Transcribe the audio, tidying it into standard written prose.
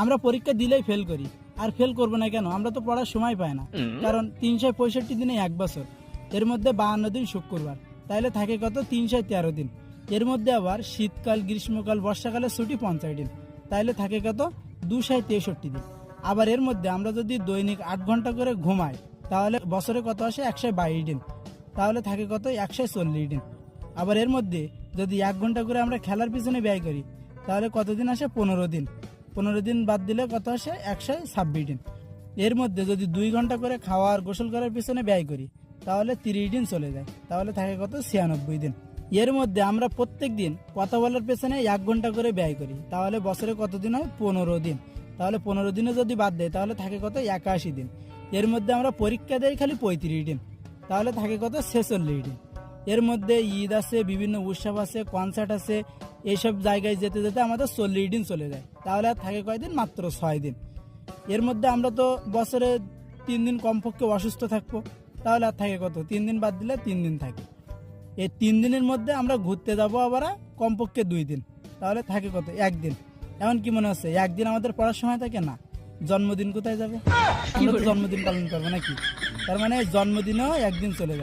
আমরা পরীক্ষা দিলেই ফেল করি। আর ফেল করবো না কেন? আমরা তো পড়ার সময় পাই না। কারণ 365 দিনে 1 বছর, এর মধ্যে 52 দিন শুক্রবার, তাইলে থাকে কত? 313 দিন। এর মধ্যে আবার শীতকাল, গ্রীষ্মকাল, বর্ষাকালে ছুটি 50 দিন, তাইলে থাকে কত? 263 দিন। আবার এর মধ্যে আমরা যদি দৈনিক 8 ঘন্টা করে ঘুমাই, তাহলে বছরে কত আসে? 122 দিন, তাহলে থাকে কত? 140 দিন। আবার এর মধ্যে যদি 1 ঘন্টা করে আমরা খেলার পিছনে ব্যয় করি, তাহলে কতদিন আসে? 15 দিন। 15 দিন বাদ দিলে কত আসে? 126 দিন। এর মধ্যে যদি 2 ঘন্টা করে খাওয়ার গোসল করার পিছনে ব্যয় করি, তাহলে 30 দিন চলে যায়, তাহলে থাকে কত? 96 দিন। এর মধ্যে আমরা প্রত্যেক দিন কথা বলার পেছনে 1 ঘন্টা করে ব্যয় করি, তাহলে বছরে কতদিন হয়? 15 দিন। তাহলে 15 দিনে যদি বাদ দেয়, তাহলে থাকে কত? 81 দিন। এর মধ্যে আমরা পরীক্ষা দেই খালি 35 দিন, তাহলে থাকে কত? 46 দিন। এর মধ্যে ঈদ আছে, বিভিন্ন উৎসব আছে, কনসার্ট আছে, এইসব জায়গায় যেতে যেতে আমাদের 40 দিন চলে যায়, তাহলে আর থাকে কয়দিন? মাত্র 6 দিন। এর মধ্যে আমরা তো বছরে 3 দিন কমপক্ষে অসুস্থ থাকবো, তাহলে আর থাকে কত? 3 দিন বাদ দিলে 3 দিন থাকে। এই 3 দিনের মধ্যে আমরা ঘুরতে যাবো আবার কমপক্ষে 2 দিন, তাহলে থাকে কত? 1 দিন। এমন কি মনে হচ্ছে একদিন আমাদের পড়ার সময় থাকে না? জন্মদিন কোথায় যাবে? আমরা তো জন্মদিন পালন করবো নাকি? তার মানে জন্মদিনেও 1 দিন চলে যায়।